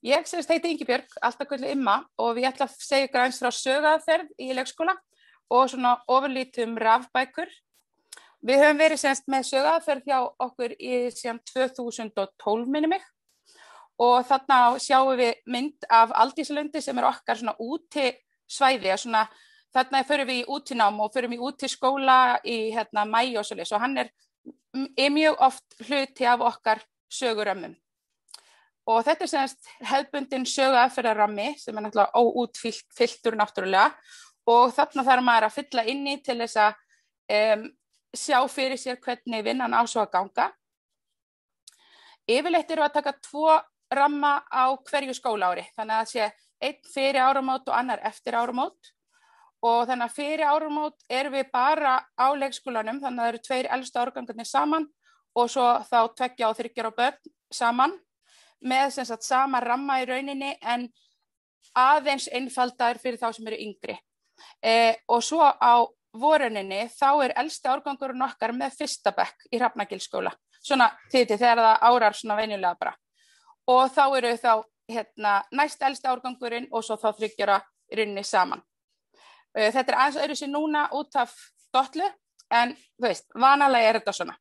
Ég heiti Ingibjörg, alltaf kölluð Imma og ég ætla að segja ykkur aðeins frá söguaðferð í leikskóla og svona ofurlítið rafbækur. Við höfum verið með söguaðferð hjá okkur síðan 2012 minnir mig og þarna sjáum við mynd af Aldísalundi sem okkar svona úti svæði. Þarna förum við í útinám og förum í útiskóla í maí og svoleiðis og hann er mjög oft hluti af okkar sögurömmum. Og þetta hefðbundin söguaðferðarrammi sem náttúrulega óútfylltur náttúrulega og þarna þarf maður að fylla inn í til þess að sjá fyrir sér hvernig vinnan á svo að ganga. Yfirleitt erum við að taka 2 ramma á hverju skólaári, þannig að það sé einn fyrir áramót og annar eftir áramót. Og þannig að fyrir áramót erum við bara á leikskólanum, þannig að það eru 2 elstu árgangarnir saman og svo þá 2 og 3 börn saman með sama ramma í rauninni en aðeins einfaldar fyrir þá sem eru yngri. Og svo á voruninni þá elsti árgangurinn okkar með 1. bekk í Hrafnagilsskóla. Svona þegar það árar svona venjulega bara. Og þá eru næst elsti árgangurinn og svo þá 3 í rauninni saman. Þetta aðeins öðruvísi núna út af Dotlu, en þú veist, vanalega þetta svona.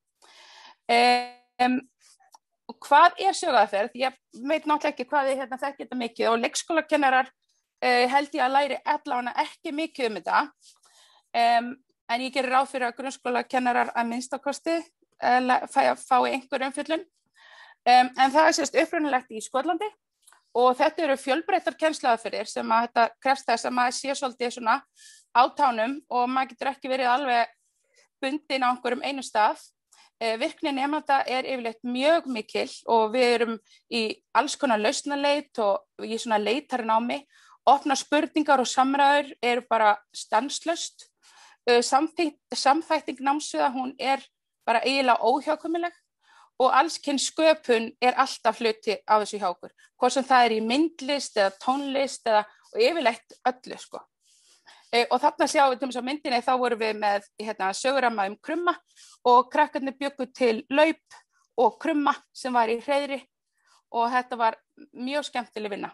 Og hvað söguaðferð? Ég veit náttúrulega ekki hvað þið þekkið þetta mikið og leikskólakennarar held ég að læri allavega ekki mikið þetta. En ég gerir ráð fyrir að grunnskólakennarar að minnstakosti fái einhver umfjöllun. En það upprunalegt í Skotlandi og þetta eru fjölbreyttar kennsluaðferðir sem að þetta krefst þess að maður sé svolítið svona á tánum og maður getur ekki verið alveg bundin á einhverjum einum stað. Virkni nemenda yfirleitt mjög mikil og við erum í alls konar lausnaleit og í svona leitarnámi. Opna spurningar og samræður eru bara stanslaust. Samþætting námsviða, hún bara eiginlega óhjákvæmileg og alls kyns sköpun alltaf hluti á þessu hjá okkur. Hvort sem það í myndlist eða tónlist og yfirleitt öllu sko. Og þarna sjáum við til þess að myndinni þá vorum við með söguramma krumma og krakkarnir bjuggu til laup og krumma sem var í hreiðri og þetta var mjög skemmtileg vinna.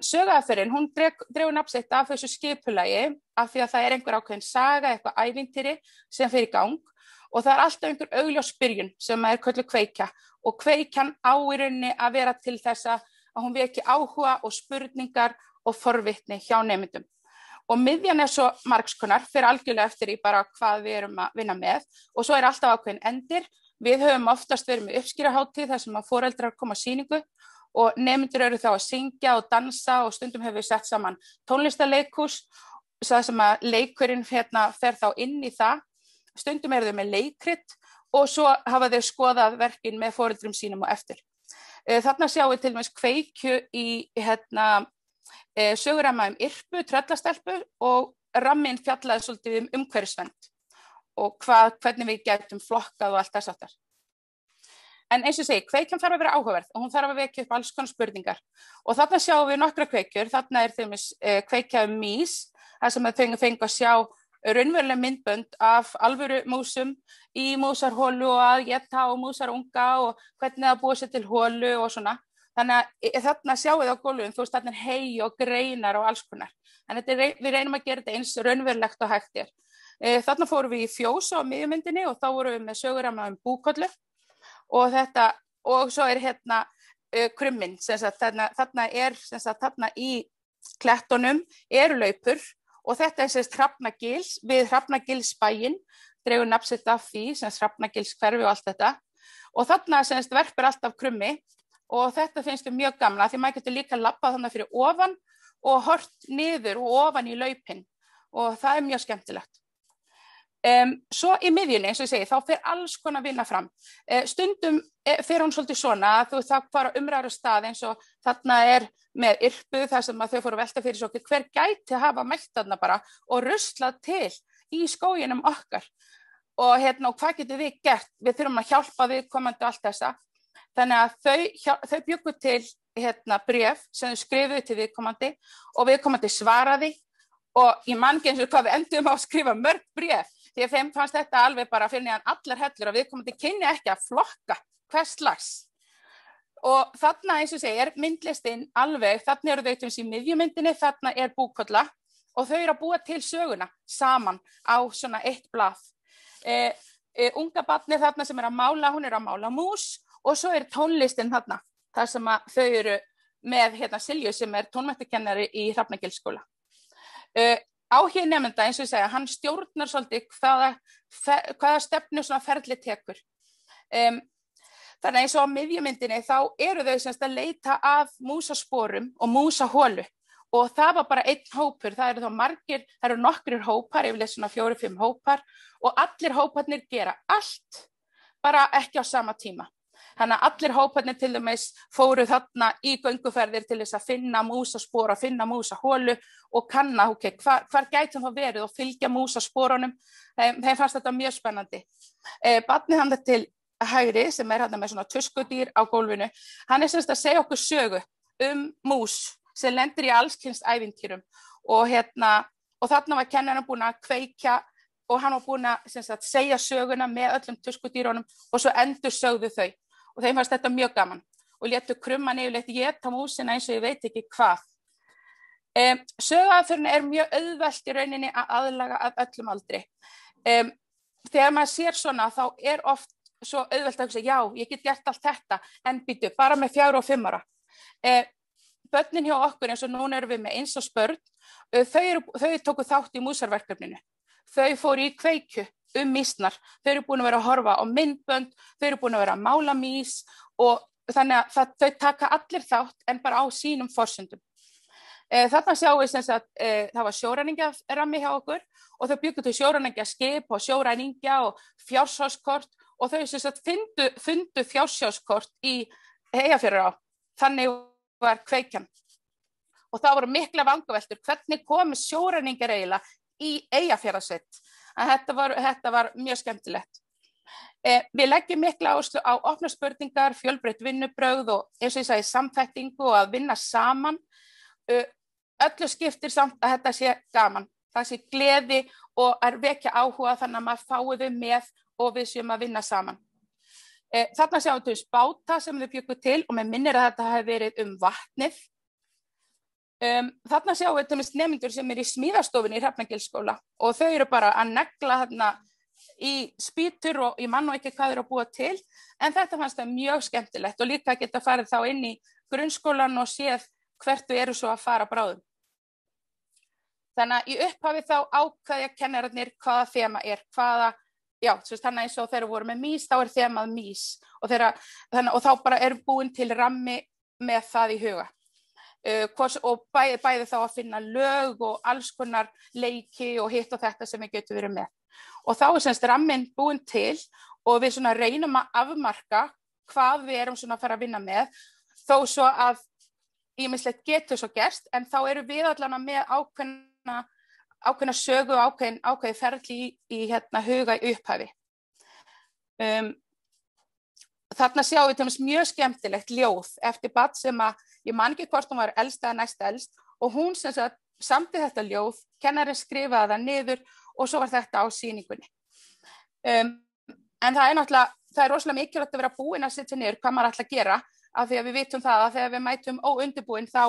Söguaðferðin, hún dregur nafn sitt af þessu skipulagi af því að það einhver ákveðin saga, eitthvað ævintýri sem fer í gang og það alltaf einhver augljós byrjun sem kölluð kveikja og kveikjan á í rauninni að vera til þess að hún veki áhuga og spurningar og forvitni hjá nemendum. Og miðjan svo margskonar, fyrir algjörlega eftir í bara hvað við erum að vinna með og svo alltaf ákveðin endir. Við höfum oftast verið með uppskýrahátíð þar sem að foreldrar koma á sýningu og nemendur eru þá að syngja og dansa og stundum hefur við sett saman tónlistarleikhús þar sem að leikurinn fer þá inn í það. Stundum eru þau með leikrit og svo hafa þau skoðað verkin með foreldrum sínum og eftir. Þarna sjáum við til dæmis kveikju í söguramma Irpu, tröllastelpu og ramminn fjallaði svolítið umhverfisvernd og hvernig við getum flokkað og allt þess aftar. En eins og segi, kveikjan þarf að vera áhugaverð og hún þarf að vekja upp alls konar spurningar. Og þarna sjáum við nokkra kveikjur, þarna til dæmis kveikja mýs, þar sem þau fengu að sjá raunveruleg myndbönd af alvöru músum í músarholu og að éta og músarunga og hvernig það búið sér til holu og svona. Þannig að þarna sjáum við á gólfum, þú veist, þarna hey og greinar og alls konar. En við reynum að gera þetta eins raunverulegt og hægt er. Þarna fórum við í fjós á miðjumyndinni og þá vorum við með söguramma búkollu og svo krummin. Þarna í klettunum eru laupur og þetta Hrafnagils við Hrafnagilsbæinn, dregur nafn sitt af því, Hrafnagilshverfi og allt þetta. Og þarna verpur alltaf krummi. Og þetta finnst við mjög gamla því maður getur líka labbað þannig fyrir ofan og hort niður og ofan í laupin og það mjög skemmtilegt. Svo í miðjunni, eins og ég segi, þá fer alls konar vinna fram. Stundum fer hún svolítið svona að þú það fara umræður stað eins og þarna með Irpu þar sem að þau fóru að velta fyrir svo hver gæti hafa mælt þarna bara og ruslað til í skóginum okkar. Og hvað getum við gert? Við þurfum að hjálpa viðkomandi allt þessa. Þannig að þau bjuggu til bréf sem þau skrifuðu til viðkomandi og viðkomandi svaraði og ég man ekki eins og hvað við endum á að skrifa mörg bréf því að þeim fannst þetta alveg bara fyrir neðan allar hellur og viðkomandi kynni ekki að flokka hvers slags. Og þarna eins og segir, myndlistin alveg, þarna eru þau í miðjumyndinni, þarna búkolla og þau eru að búa til söguna saman á svona eitt blað. Unga barnið þarna sem að mála, hún að mála mús og svo tónlistin þarna, þar sem að þau eru með Silju sem tónmenntakennari í Hrafnagilsskóla. Áhugi nemenda eins og ég segja, hann stjórnar svolítið hvaða stefnu svona ferli tekur. Þannig eins og á miðjumyndinni þá eru þau semst að leita að músasporum og músaholu og það var bara einn hópur, það eru þá margir, það eru nokkrir hópar, yfirleitt svona 4-5 hópar og allir hóparnir gera allt, bara ekki á sama tíma. Þannig að allir hóparnir til dæmis fóru þarna í gönguferðir til þess að finna músaspor og finna músaholu og kanna, hvar gætum þá verið og fylgja músasporunum. Þeim fannst þetta mjög spennandi. Barnið hann til hægri sem hérna með svona tuskudýr á gólfinu, hann semst að segja okkur sögu mús sem lendir í alls kyns ævintýrum og þarna var kennarinn búinn að kveikja og hann var búinn að semst að segja söguna með öllum tuskudýrunum og svo endur sögðu þau. Og þeim fannst þetta mjög gaman og létu krumman yfirleitt éta músina eins og ég veit ekki hvað. Söguaðferðin mjög auðvelt í rauninni að aðlaga að öllum aldri. Þegar maður sér svona þá oft svo auðvelt að hugsa, já, ég get gert allt þetta, en býtu, bara með 4 og 5 ára. Börnin hjá okkur eins og núna erum við með eins og börn, þau tóku þátt í músarverkefninu. Þau fóru í kveikju mýsnar, þau eru búin að vera að horfa á myndbönd, þau eru búin að vera að mála mýs og þannig að þau taka allir þátt en bara á sínum forsendum. Þarna sjáum við sem sagt, það var sjóræningjarammi hjá okkur og þau bjuggu til sjóræningjaskip og sjóræningja og fjársjóðskort og þau sem sagt fundu fjársjóðskort í Eyjafjarðará. Þannig var kveikjan. Og það voru mikla vangaveltur, hvernig komu sjóræningjar eiginlega í Eyjafjarðarsveit. Þetta var mjög skemmtilegt. Við leggjum mikla áherslu á opnar spurningar, fjölbreytt vinnubrögð og eins og ég sagði samþættingu og að vinna saman. Öllu skiptir samt að þetta sé gaman. Það sé gleði og vekja áhuga þannig að maður fái þau með og við séum að vinna saman. Þarna sjáum við báta sem þau bjuggu til og mér minnir að þetta hafi verið vatnið. Þarna sjáum við nemendur sem í smíðastofunni í Hrafnagilsskóla og þau eru bara að negla þarna í spýtur og ég man nú ekki hvað eru að búa til en þetta fannst það mjög skemmtilegt og líka geta farið þá inn í grunnskólan og séð hvert þau eru svo að fara bráðum. Þannig að í upphafi þá ákveðja kennararnir hvaða þema þannig eins og þeir voru með mýs þá þemað mýs og þá bara búin til rammi með það í huga. Og bæði þá að finna lög og alls konar leiki og hitt og þetta sem við getum verið með. Og þá semst ramminn búinn til og við svona reynum að afmarka hvað við erum svona að fara að vinna með, þó svo að ýmislegt getur svo gerst, en þá eru við allan með ákveðna sögu, ákveði ferli í huga í upphafi. Þarna sjáum við mjög skemmtilegt ljóð eftir barn sem að ég man ekki hvort hún var elst eða næst elst og hún sem sagt samdi þetta ljóð, kennarinn skrifaði það niður og svo var þetta á sýningunni. En það rosalega mikilvægt að vera búin að setja niður hvað maður ætla að gera af því að við vitum það að þegar við mætum óundirbúin þá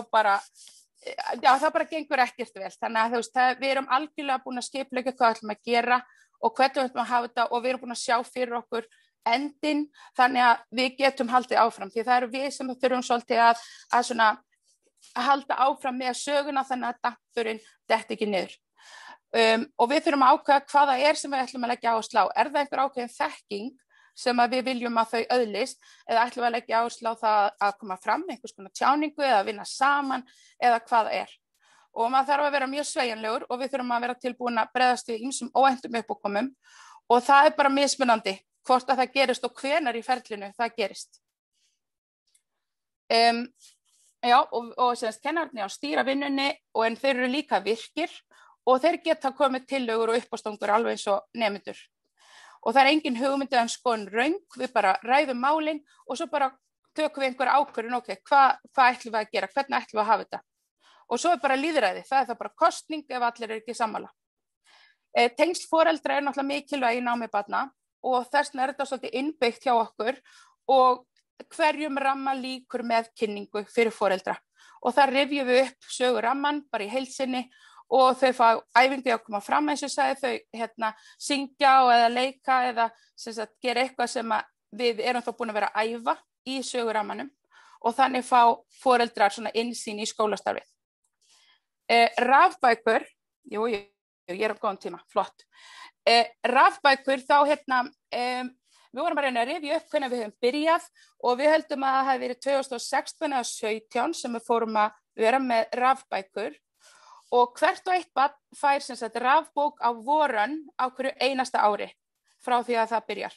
það bara gengur ekkert vel. Þannig að við erum algjörlega búin að skipuleggja hvað ætlum að gera og hvernig við ætlum að hafa þetta og við erum búin að sjá fyrir okkur endinn þannig að við getum haldið áfram því það eru við sem þurfum svolítið að halda áfram með söguna þannig að dampurinn detti ekki niður. Og við þurfum að ákveða hvað það sem við ætlum að leggja áherslu á. Er það einhver ákveðin þekking sem við viljum að þau öðlist eða ætlum við að leggja áherslu á það að koma fram einhvers konar tjáningu eða vinna saman eða hvað það er. Og maður þarf að vera mjög sveigjanlegur og við þurfum að vera tilbúin að bregðast við ýmsum óvæntum uppákomum og það bara mismunandi hvort að það gerist og hvenær í ferlinu það gerist. Og semst kennararnir á stýra vinnunni en þeir eru líka virkir og þeir geta komið tillögur og uppástangur alveg eins og nemendur. Og það engin hugmyndið en skoðun röng, við bara ræðum málin og svo bara tökum við einhver ákvörðun, hvað ætlum við að gera, hvernig ætlum við að hafa þetta. Og svo bara lýðræði, það það bara kosning ef allir eru ekki sammála. Tengsl foreldra náttúrulega mikilvæg í námi barna og þess vegna þetta svolítið innbyggt hjá okkur og hverjum ramma lýkur með kynningu fyrir foreldra og þar rifjum við upp sögu ramman bara í heild sinni og þau fá æfingu að koma fram eins og sagði þau syngja eða leika eða gera eitthvað sem við erum þá búin að vera að æfa í sögurammanum og þannig fá foreldrar svona innsýn í skólastarfið. Rafbækur, ég á góðum tíma, flott. Rafbækur þá við vorum bara að rifja upp hvernig við höfum byrjað og við höldum að það hefði verið 2016 eða 17 sem við fórum að vera með rafbækur og hvert og eitt barn fær rafbók á voran á hverju einasta ári frá því að það byrjar.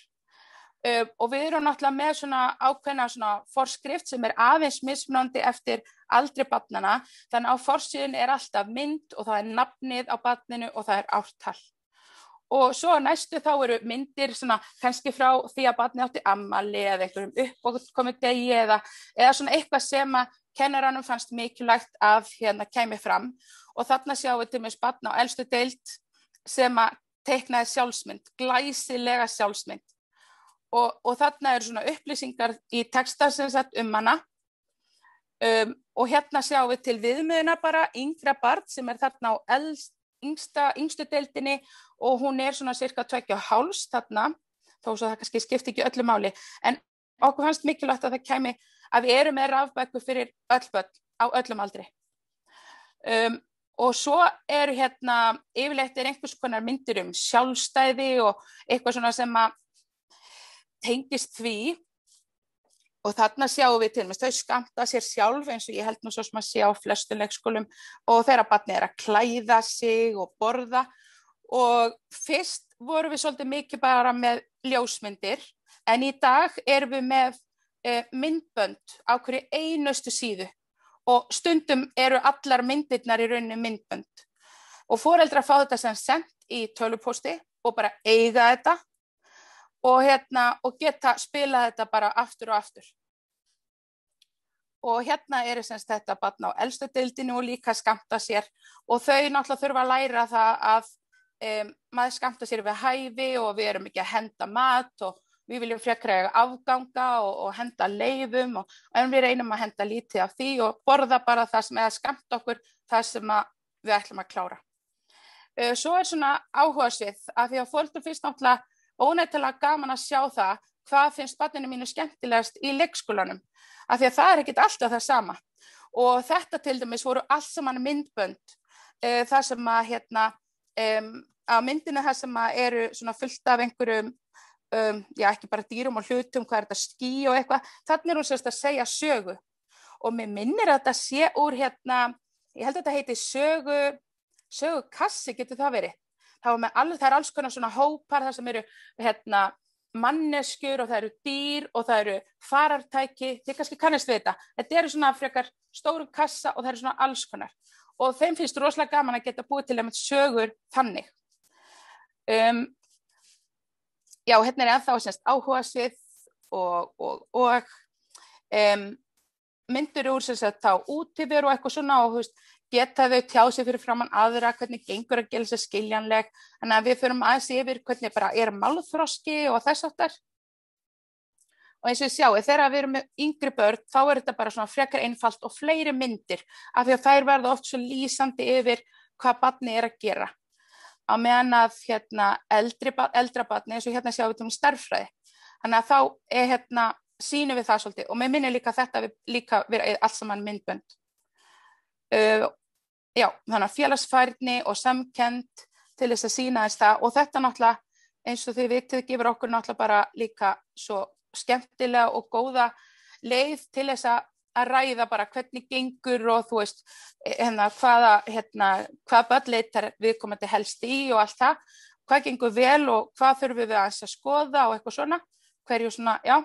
Og við erum náttúrulega með svona ákveðna svona forskrift sem aðeins mismunandi eftir aldri barnanna, þannig á forsíðunni alltaf mynd og það nafnið á barninu og það ártal. Og svo næstu þá eru myndir svona kannski frá því að barnið átti afmæli eða einhverjum uppákomudegi eða svona eitthvað sem að kennaranum fannst mikilvægt að kæmi fram og þarna sjáum við til dæmis barn á elstu deild sem að teiknaði sjálfsmynd, glæsilega sjálfsmynd. Og þarna eru svona upplýsingar í texta hana og hérna sjáum við til viðmiðuna bara yngra barn sem þarna á yngstu deildinni og hún svona cirka 2,5 þarna, þó svo það kannski skipti ekki öllu máli, en okkur fannst mikilvægt að það kæmi að við erum með rafbækur fyrir öll börn á öllum aldri. Og svo eru yfirleitt einhvers konar myndir sjálfstæði og eitthvað svona sem að tengist því og þarna sjáum við til dæmis þau skammta sér sjálf eins og ég held nú svo sem að sé á flestum leikskólum og þeirra barnið að klæða sig og borða og fyrst vorum við svolítið mikið bara með ljósmyndir en í dag erum við með myndbönd á hverju einustu síðu og stundum eru allar myndirnar í rauninni myndbönd og foreldrar fá þetta sem sent í tölvupósti og bara eiga þetta og geta spilað þetta bara aftur og aftur. Og eru þetta barn á elstu deildinni og líka skammta sér og þau náttúrulega þurfa að læra það að maður skammta sér við hæfi og við erum ekki að henda mat og við viljum frekar eiga afganga og henda leifum en við reynum að henda lítið af því og borða bara það sem skammta okkur það sem við ætlum að klára. Svo svona áhugasvið af því að foreldrum finnst náttúrulega óneitanlega gaman að sjá það hvað finnst barninu mínu skemmtilegast í leikskólanum af því að það ekkert alltaf það sama og þetta til dæmis voru allt saman myndbönd það sem að á myndinu það sem að eru svona fullt af einhverjum ekki bara dýrum og hlutum, hvað þetta ský og eitthvað, þannig hún að segja sögu og mér minnir að þetta sé úr ég held að þetta heiti sögukassi, getur það verið. Það er alls konar svona hópar þar sem eru manneskjur og það eru dýr og það eru farartæki, þið kannski kannast við þetta. Þetta eru svona frekar stórum kassa og það eru svona alls konar og þeim finnst rosalega gaman að geta búið til sögur þannig. Já, ennþá áhugasvið og myndir úr þá útiveru og eitthvað svona og geta þau tjá sig fyrir framan aðra, hvernig gengur að gera þess skiljanleg, þannig að við förum aðeins yfir hvernig bara málþroski og þess áttar. Og eins og við sjáum, þegar við erum með yngri börn, þá þetta bara svona frekar einfalt og fleiri myndir, af því að þær verða oft svo lýsandi yfir hvað barnið að gera. Á meðan að eldra barni, eins og sjáum við stærðfræði. Þannig að þá sýnum við það svolítið og mér minnir líka þetta líka vera allt saman myndbönd. Já, þannig að félagsfærni og samkennd til þess að sýna þess það og þetta náttúrulega eins og þið vitið gefur okkur náttúrulega bara líka svo skemmtilega og góða leið til þess að ræða bara hvernig gengur og þú veist hvað börn leitar viðkomandi helst í og allt það, hvað gengur vel og hvað þurfum við að skoða og eitthvað svona, hverju svona, já.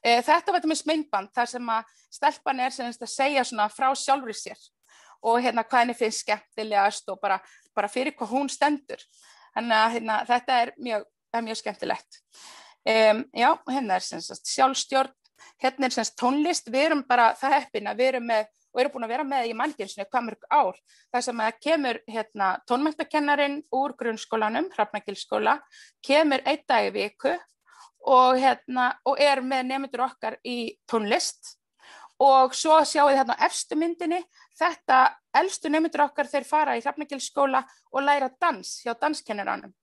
Þetta var þetta með myndband þar sem að stelpan að segja svona frá sjálfri sér og hvað henni finnst skemmtilegast og bara fyrir hvað hún stendur. Þannig að þetta mjög skemmtilegt. Já, sjálfstjórn, tónlist, við erum bara það heppin að við erum með og erum búin að vera með í manngilsinu hvað mörg ár. Það sem að kemur tónmenntakennarinn úr grunnskólanum, Hrafnagilsskóla, kemur 1 dag í viku og með nemendur okkar í tónlist og svo sjáum við á efstu myndinni þetta elstu nemendur okkar þeir fara í Hrafnagilsskóla og læra dans hjá danskennaranum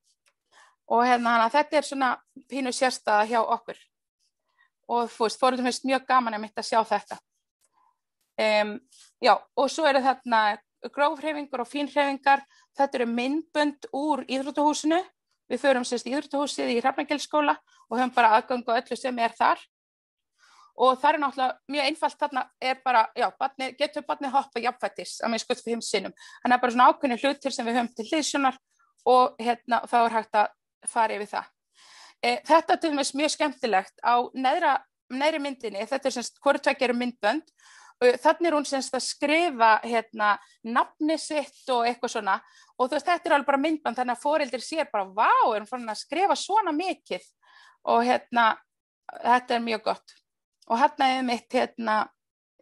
og þetta svona pínu sérstæða hjá okkur og foreldrum finnst mjög gaman að sjá þetta. Já, og svo þarna grófhreyfingar og fínhreyfingar, þetta eru myndbönd úr íþróttahúsinu, við förum í íþróttahúsið í Hrafnagilsskóla og höfum bara aðgang á öllu sem þar og það náttúrulega mjög einfalt, þarna bara, já, getur barnið hoppa jafnfætis að minnst 5 sinnum, þannig bara svona ákveðnir hlutir sem við höfum til hliðsjónar og þá hægt að fara yfir það. Þetta til dæmis mjög skemmtilegt á neðri myndinni, þetta hvoru tveggja eru myndbönd. Þannig hún að skrifa nafni sitt og eitthvað svona og þetta alveg bara myndband þannig að foreldri sér bara vá, hún fann að skrifa svona mikið og þetta mjög gott og mitt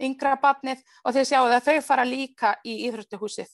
yngra barnið og þið sjáu að þau fara líka í íþróttahúsið